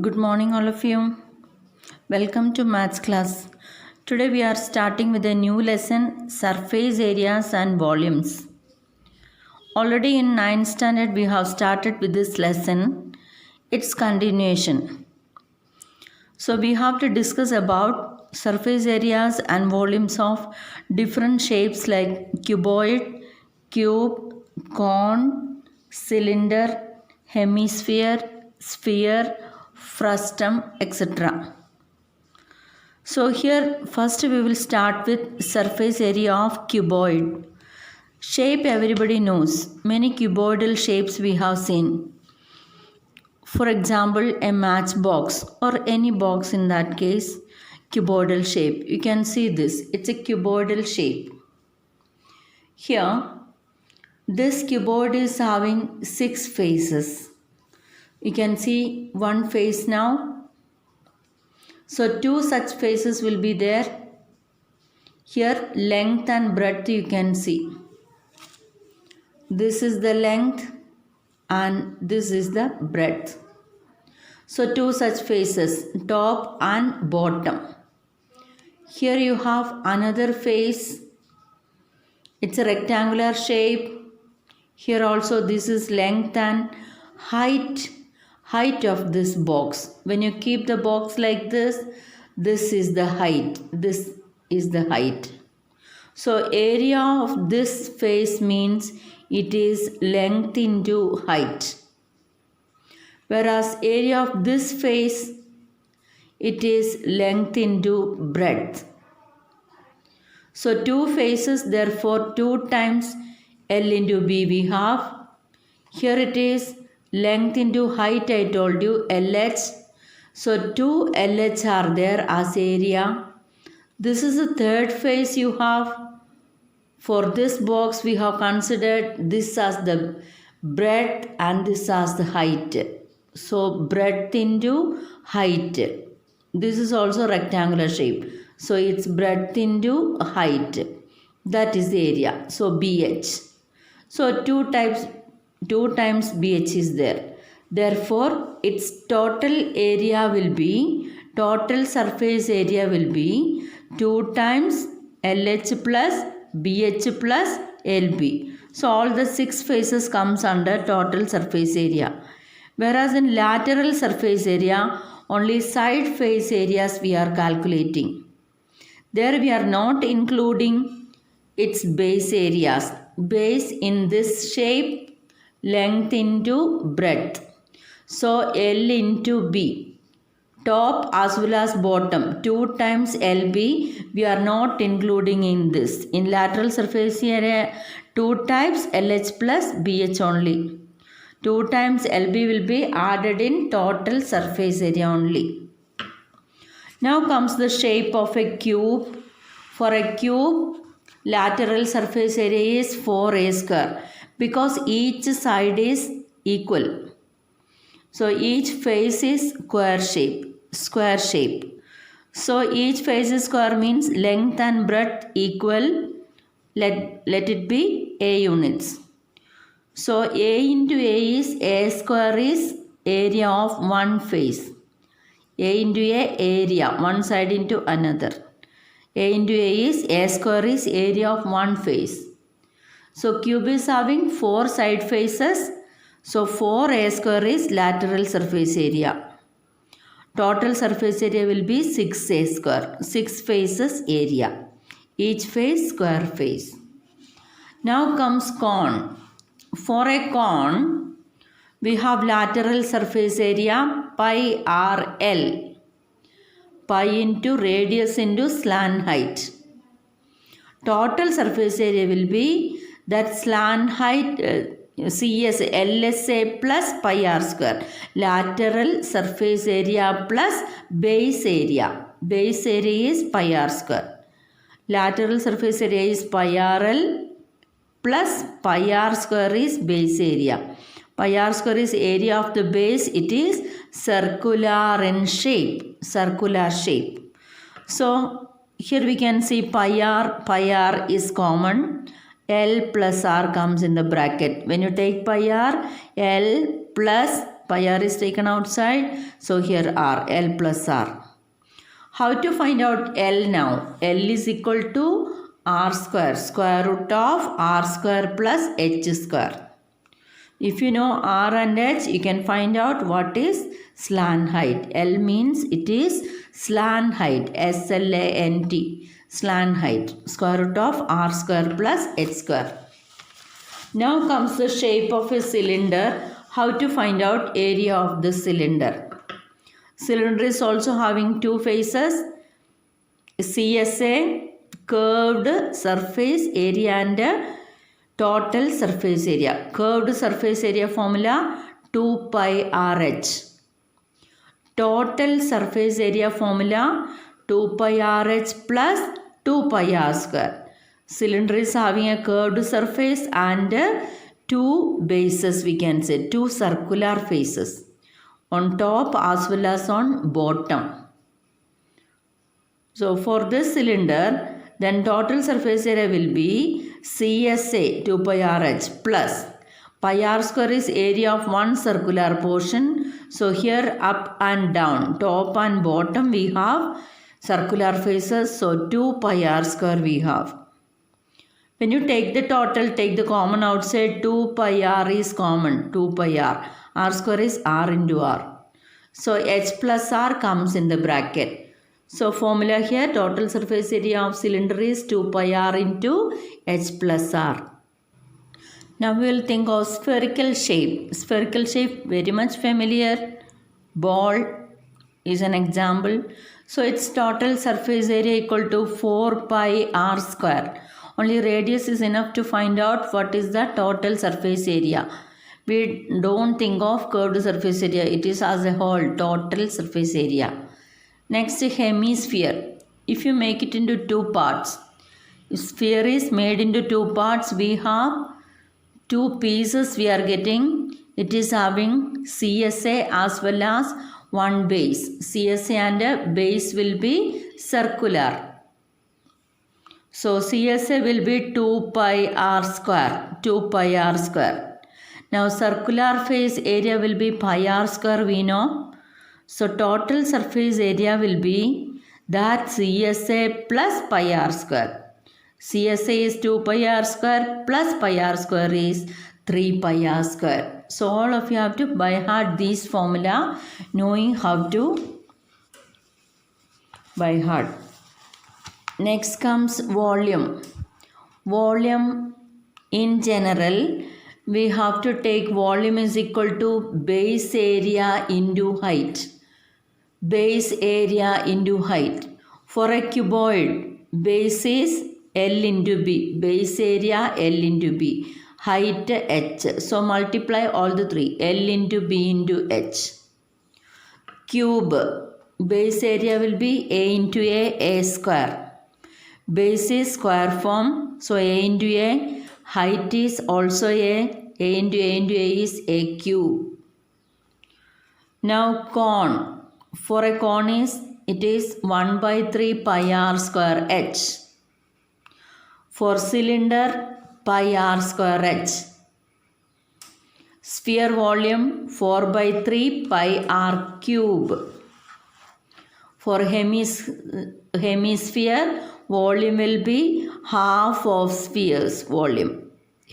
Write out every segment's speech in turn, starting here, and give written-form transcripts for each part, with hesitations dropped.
Good morning, all of you. Welcome to Maths class. Today we are starting with a new lesson, surface areas and volumes. Already in 9th standard we have started with this lesson. Its continuation. So we have to discuss about surface areas and volumes of different shapes like cuboid, cube, cone, cylinder, hemisphere, sphere, frustum, etc. So here first we will start with surface area of cuboid. Shape everybody knows. Many cuboidal shapes we have seen. For example, a matchbox or any box in that case, cuboidal shape. You can see this. It's a cuboidal shape. Here, this cuboid is having 6 faces. You can see one face now. So 2 such faces will be there. Here, length and breadth you can see. This is the length and this is the breadth. So 2 such faces, top and bottom. Here you have another face. It's a rectangular shape. Here also this is length and height of this box. When you keep the box like this is the height. This is the height. So area of this face means it is length into height. Whereas area of this face, it is length into breadth. So 2 faces, therefore 2 times L into B we have. Here it is length into height, I told you, LH. So 2 LH are there as area. This is the third face you have. For this box we have considered this as the breadth and this as the height. So breadth into height. This is also rectangular shape. So it's breadth into height. That is the area. So BH. So 2 times BH is there. Therefore its total surface area will be 2 times LH plus BH plus LB. So all the 6 faces comes under total surface area. Whereas in lateral surface area, only side face areas we are calculating. There we are not including its base areas. Base in this shape, length into breadth. So L into B. Top as well as bottom, 2 times LB we are not including in this. In lateral surface area, 2 times LH plus BH only. 2 times LB will be added in total surface area only. Now comes the shape of a cube. For a cube, lateral surface area is 4a square because each side is equal. So each face is square shape. So each face is square means length and breadth equal. Let it be A units. So A into A is A square is area of one face. A into A area, one side into another. A into A is A square is area of one face. So cube is having 4 side faces. So 4A square is lateral surface area. Total surface area will be 6A square. 6 faces area. Each face square face. Now comes cone. For a cone, we have lateral surface area pi RL. Pi into radius into slant height. Total surface area will be that slant height CS LSA plus pi r square. Lateral surface area plus base area. Base area is pi r square. Lateral surface area is pi RL plus pi r square is base area. Pi r square is area of the base. It is circular in shape. Circular shape. So here we can see pi r is common. L plus r comes in the bracket. When you take pi r, L plus Pi r is taken outside. So here r, L plus r. How to find out L now? L is equal to r square, square root of r square plus h square. If you know r and h, you can find out what is slant height. L means it is slant height, S-L-A-N-T, slant height, square root of r square plus h square. Now comes the shape of a cylinder. How to find out area of the cylinder? Cylinder is also having two faces. CSA, curved surface area, and total surface area. Curved surface area formula 2 pi RH. Total surface area formula 2 pi RH plus 2 pi r square. Cylinder is having a curved surface and two bases, we can say, two circular faces on top as well as on bottom. So for this cylinder, then total surface area will be CSA 2 pi RH plus pi r square is area of one circular portion. So here up and down, top and bottom we have circular faces. So 2 pi r square we have. When you take the total, take the common outside. 2 pi r is common, 2 pi r. R square is r into r. So h plus r comes in the bracket. So formula here, total surface area of cylinder is 2 pi r into h plus r. Now we will think of spherical shape. Spherical shape, very much familiar. Ball is an example. So its total surface area equal to 4 pi r square. Only radius is enough to find out what is the total surface area. We don't think of curved surface area. It is as a whole, total surface area. Next, hemisphere. If you make it into two parts, if sphere is made into two parts, we have two pieces we are getting. It is having CSA as well as one base. CSA and a base will be circular. So CSA will be 2 pi r square, 2 pi r square. Now circular face area will be pi r square, we know. So total surface area will be that CSA plus pi r square. CSA is 2 pi r square plus pi r square is 3 pi r square. So all of you have to by heart this formula, knowing how to by heart. Next comes volume. Volume in general, we have to take volume is equal to base area into height. Base area into height. For a cuboid, base is L into B. Base area L into B. Height H. So multiply all the three. L into B into H. Cube. Base area will be A into A square. Base is square form, so A into A. Height is also A into A is A cube. Now cone. For a cone it is 1 by 3 pi r square h. For cylinder, pi r square h. Sphere volume 4 by 3 pi r cube. For hemisphere, volume will be half of sphere's volume.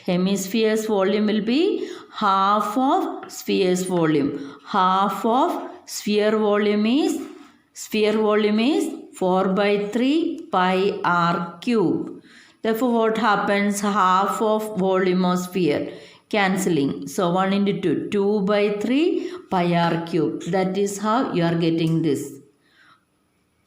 Hemisphere's volume will be half of sphere's volume. Half of sphere volume is 4 by 3 pi r cube. Therefore what happens? Half of volume of sphere. Cancelling. So 1 into 2. 2 by 3 pi r cube. That is how you are getting this.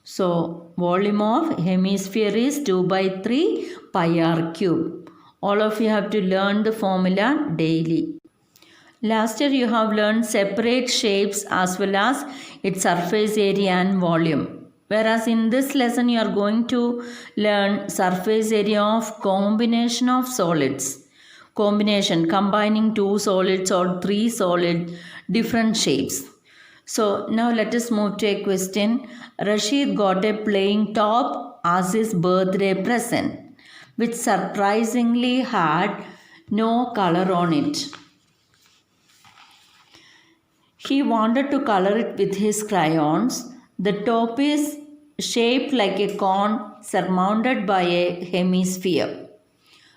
So volume of hemisphere is 2 by 3 pi r cube. All of you have to learn the formula daily. Last year you have learned separate shapes as well as its surface area and volume. Whereas in this lesson you are going to learn surface area of combination of solids. Combination, combining two solids or three solid different shapes. So now let us move to a question. Rashid got a playing top as his birthday present, which surprisingly had no color on it. He wanted to color it with his crayons. The top is shaped like a cone surmounted by a hemisphere.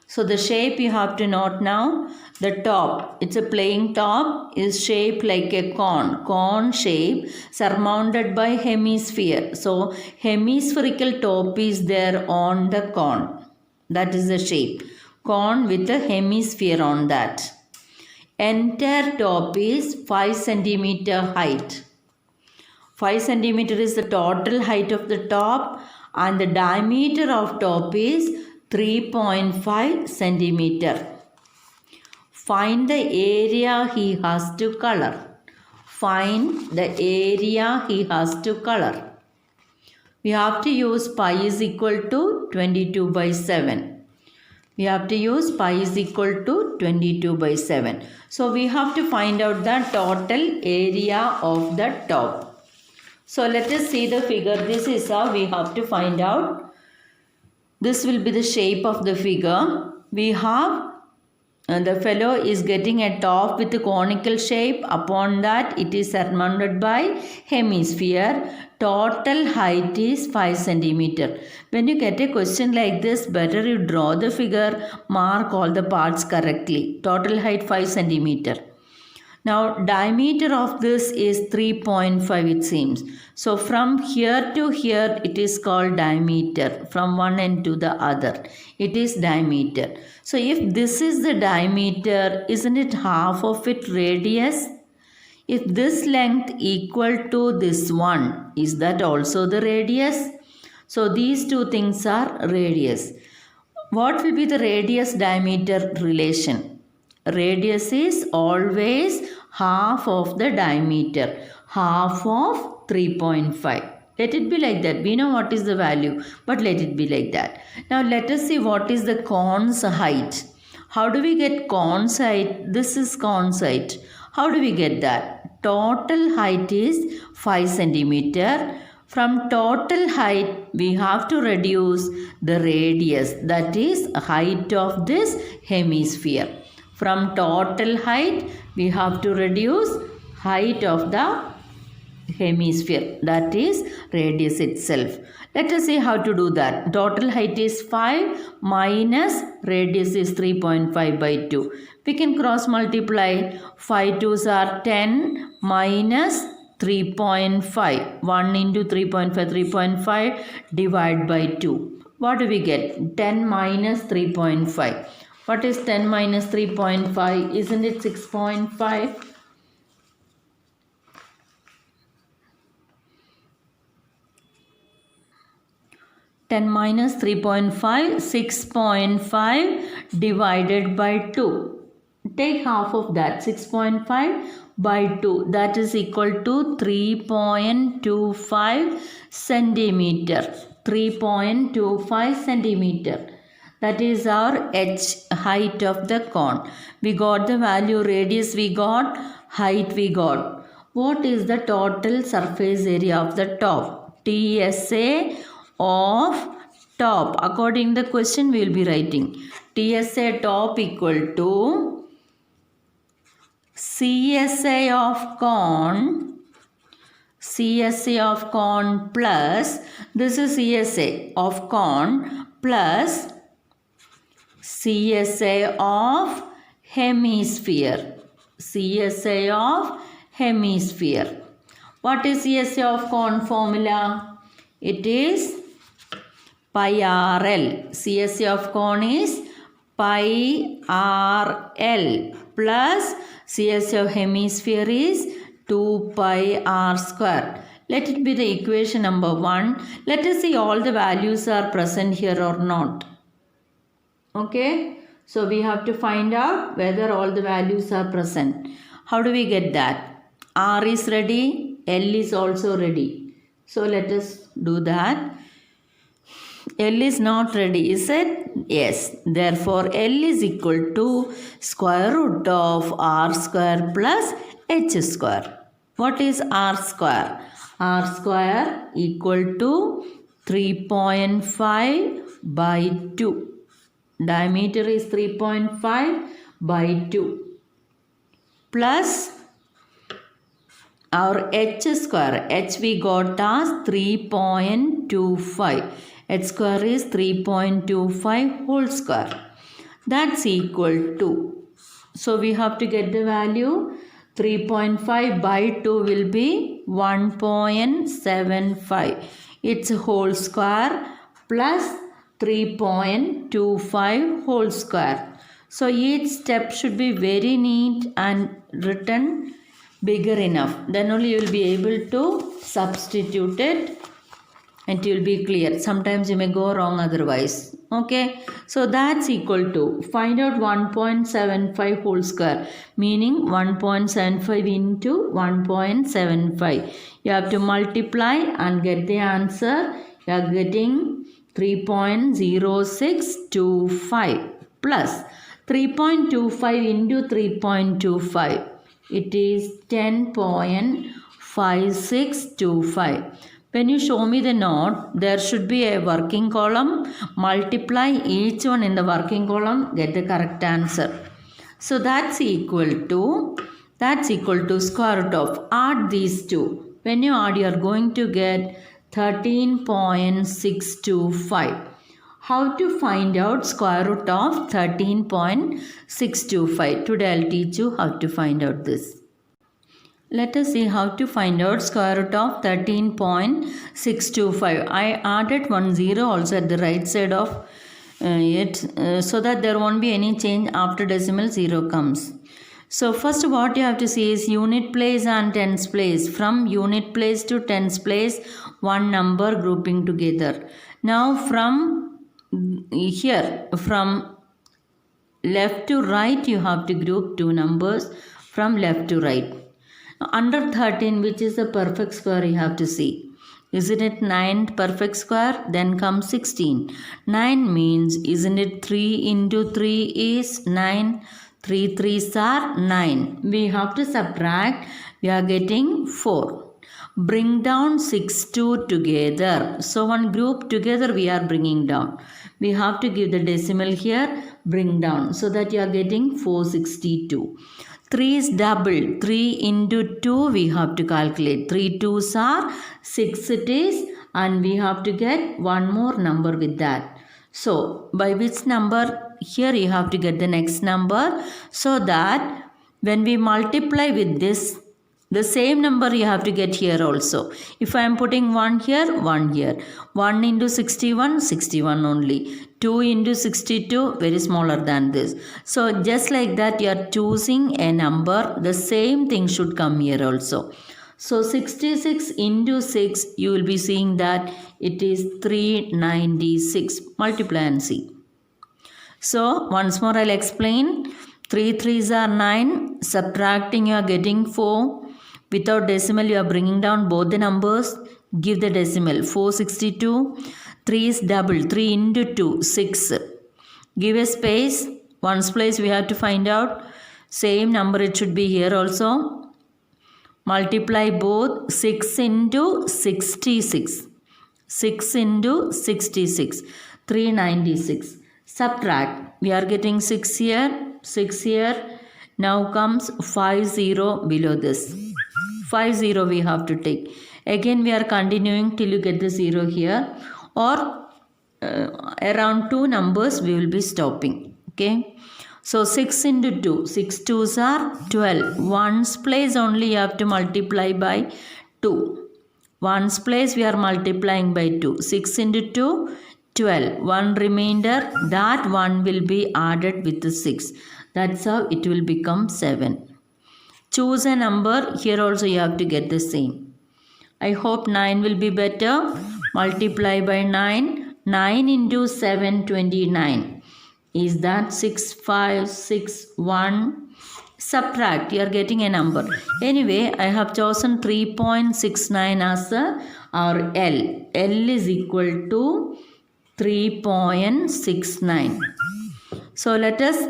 So the shape you have to note now, the top, it's a plain top, is shaped like a cone shape surmounted by hemisphere. So hemispherical top is there on the cone. That is the shape. Cone with a hemisphere on that. Entire top is 5 centimeter height. 5 centimeter is the total height of the top and the diameter of top is 3.5 centimeter. Find the area he has to color. Find the area he has to color. We have to use pi is equal to 22 by 7. We have to use pi is equal to 22 by 7. So we have to find out the total area of the top. So let us see the figure. This is how we have to find out. This will be the shape of the figure. We have the fellow is getting a top with a conical shape. Upon that it is surmounted by hemisphere. Total height is 5 centimeter. When you get a question like this, better you draw the figure, mark all the parts correctly. Total height 5 centimeter. Now diameter of this is 3.5 it seems. So from here to here it is called diameter. From one end to the other it is diameter. So if this is the diameter, isn't it half of it radius? If this length equal to this one, is that also the radius? So these two things are radius. What will be the radius diameter relation? Radius is always half of the diameter, half of 3.5. Let it be like that. We know what is the value, but let it be like that. Now let us see what is the cone's height. How do we get cone's height? This is cone's height. How do we get that? Total height is 5 centimeter. From total height, we have to reduce the radius, that is height of this hemisphere. From total height, we have to reduce height of the hemisphere, that is radius itself. Let us see how to do that. Total height is 5 minus radius is 3.5 by 2. We can cross multiply. 5 2s are 10 minus 3.5. 1 into 3.5, 3.5 divide by 2. What do we get? 10 minus 3.5. What is 10 minus 3.5? Isn't it 6.5? Ten minus 3.5, 6.5 divided by 2. Take half of that, 6.5 by 2. That is equal to 3.25 centimeter. 3.25 centimeter. That is our h height of the cone. We got the value, radius we got, height we got. What is the total surface area of the top? TSA of top. According to the question we will be writing. TSA top equal to CSA of cone. CSA of cone plus, this is CSA of cone plus CSA of hemisphere. CSA of hemisphere. What is CSA of cone formula? It is pi RL. CSA of cone is pi RL plus CSA of hemisphere is 2 pi r square. Let it be the equation number 1. Let us see all the values are present here or not. Okay. So we have to find out whether all the values are present. How do we get that? R is ready. L is also ready. So let us do that. L is not ready, is it? Yes. Therefore, L is equal to square root of r square plus h square. What is r square? R square equal to 3.5 by 2. Diameter is 3.5 by 2 plus our h square, h we got as 3.25. H square is 3.25 whole square. That's equal to, so we have to get the value. 3.5 by 2 will be 1.75. It's whole square plus 3.25 whole square. So each step should be very neat and written bigger enough. Then only you will be able to substitute it and it will be clear. Sometimes you may go wrong otherwise. Okay. So that's equal to, find out 1.75 whole square, meaning 1.75 into 1.75. You have to multiply and get the answer. You are getting 3.0625 plus 3.25 into 3.25. It is 10.5625. When you show me the note, there should be a working column. Multiply each one in the working column, get the correct answer. So that's equal to square root of, add these two. When you add, you are going to get 13.625. How to find out square root of 13.625? Today I'll teach you how to find out this. Let us see how to find out square root of 13.625. I added 1 0 also at the right side of it so that there won't be any change after decimal 0 comes. So first what you have to see is unit place and tens place. From unit place to tens place, one number grouping together. Now from here, from left to right, you have to group two numbers from left to right. Under 13, which is the perfect square, you have to see. Isn't it 9 perfect square? Then comes 16. 9 means, isn't it 3 into 3 is 9? 3 3s are 9. We have to subtract. We are getting 4. Bring down 6 2 together. So one group together we are bringing down. We have to give the decimal here, bring down, so that you are getting 462. 3 is double. 3 into 2 we have to calculate. 3 2s are 6 it is, and we have to get one more number with that. So by which number? Here you have to get the next number, so that when we multiply with this, the same number you have to get here also. If I am putting 1 here, 1 here. 1 into 61, 61 only. 2 into 62, very smaller than this. So just like that you are choosing a number, the same thing should come here also. So 66 into 6, you will be seeing that it is 396. Multiply and see. So once more I'll explain. 3 3s are 9. Subtracting you are getting 4. Without decimal you are bringing down both the numbers. Give the decimal. 462. 3 is double. 3 into 2. 6. Give a space. Ones place we have to find out. Same number it should be here also. Multiply both. 6 into 66. 6 into 66. 396. Subtract. We are getting 6 here. 6 here. Now comes 50 below this. 50 we have to take. Again we are continuing till you get the 0 here, or around 2 numbers we will be stopping. Okay. So 6 into 2. 6 2s are 12. Ones place only you have to multiply by 2. Ones place we are multiplying by 2. 6 into 2, 12. One remainder, that one will be added with the 6. That's how it will become 7. Choose a number. Here also you have to get the same. I hope 9 will be better. Multiply by 9. 9 into 7, 29. Is that 6561? Subtract. You are getting a number. Anyway, I have chosen 3.69 as our L. L is equal to 3.69. So let us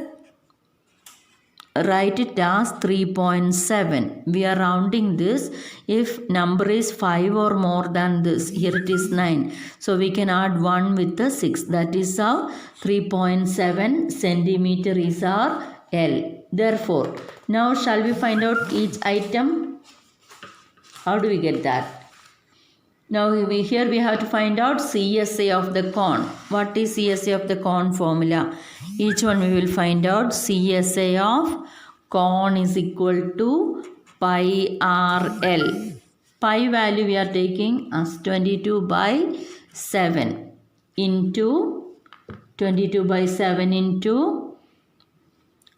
write it as 3.7. We are rounding this. If number is 5 or more than this, here it is 9. So we can add 1 with the 6. That is how 3.7 centimeter is our L. Therefore, now shall we find out each item? How do we get that? Now here we have to find out CSA of the cone. What is CSA of the cone formula? Each one we will find out. CSA of cone is equal to pi RL. Pi value we are taking as 22 by 7 into 22 by 7 into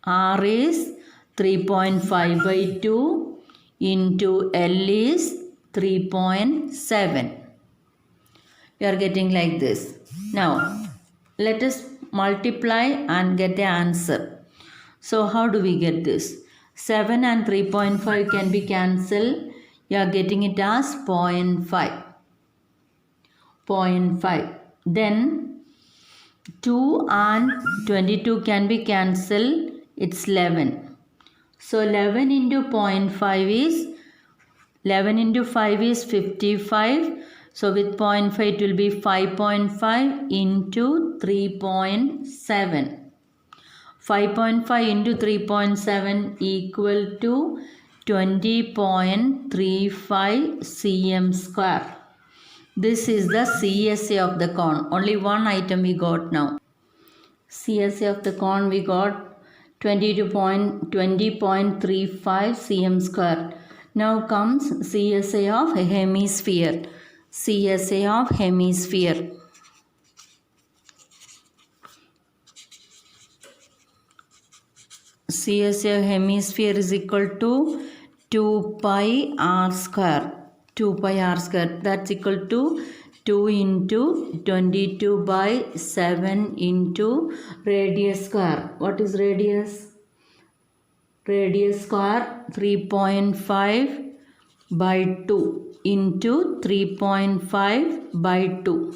R is 3.5 by 2 into L is 3.7. We are getting like this. Now, let us multiply and get the answer. So, how do we get this? 7 and 3.5 can be cancelled. You are getting it as 0.5. 0.5. Then, 2 and 22 can be cancelled. It's 11. So, 11 into 0.5 is 11 into 5 is 55. So with 0.5 it will be 5.5 into 3.7. 5.5 into 3.7 equal to 20.35 cm square. This is the CSA of the cone. Only one item we got now. CSA of the cone we got 20.35 cm square. Now comes CSA of hemisphere. CSA of hemisphere. CSA of hemisphere is equal to 2 pi r square. 2 pi r square. That's equal to 2 into 22 by 7 into radius square. What is radius? Radius square 3.5 by 2 into 3.5 by 2.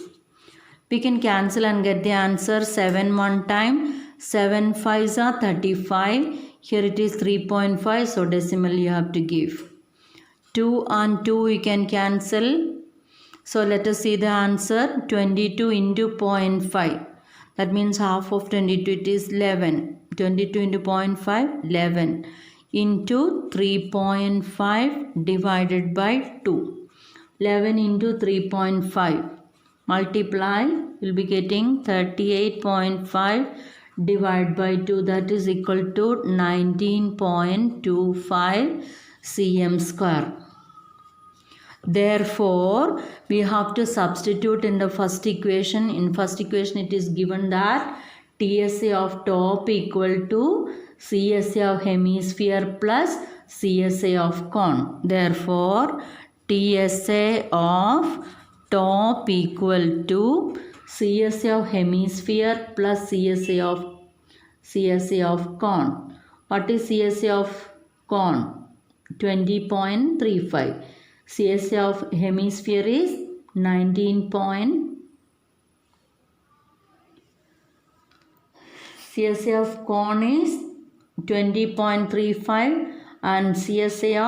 We can cancel and get the answer. 7 one time. 7 5s are 35. Here it is 3.5. So decimal you have to give. 2 and 2 we can cancel. So let us see the answer. 22 into 0.5. That means half of 22 it is 11. 22 into 0.5, 11 into 3.5 divided by 2. 11 into 3.5. Multiply, you'll be getting 38.5 divided by 2. That is equal to 19.25 cm square. Therefore, we have to substitute in the first equation. In first equation, it is given that TSA of top equal to CSA of hemisphere plus CSA of cone. Therefore, TSA of top equal to CSA of hemisphere plus CSA of cone. What is CSA of cone? 20.35. CSA of hemisphere is 19. CSA of cone is 20.35 and CSA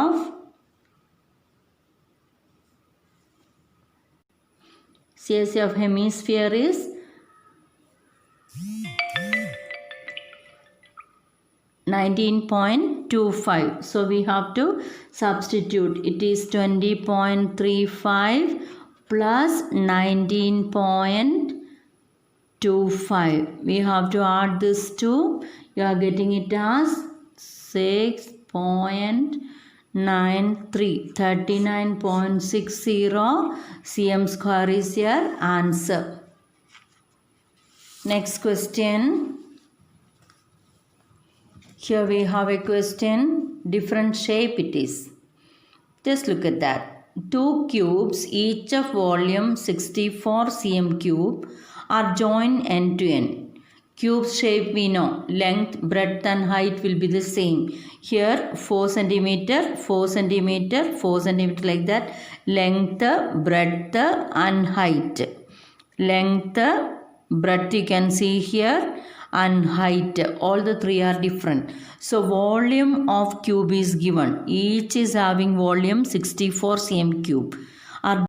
of hemisphere is 19.25. So we have to substitute. It is 20.35 plus 19.25. We have to add this to, you are getting it as 6.93. 39.60 cm square is your answer. Next question. Here we have a question, different shape it is. Just look at that. Two cubes, each of volume 64 cm cube, are joined end to end. Cube shape we know, length, breadth and height will be the same. Here 4 cm, 4 cm, 4 cm like that. Length, breadth and height. Length, breadth you can see here, and height, all the three are different. So volume of cube is given. Each is having volume 64 cm cube.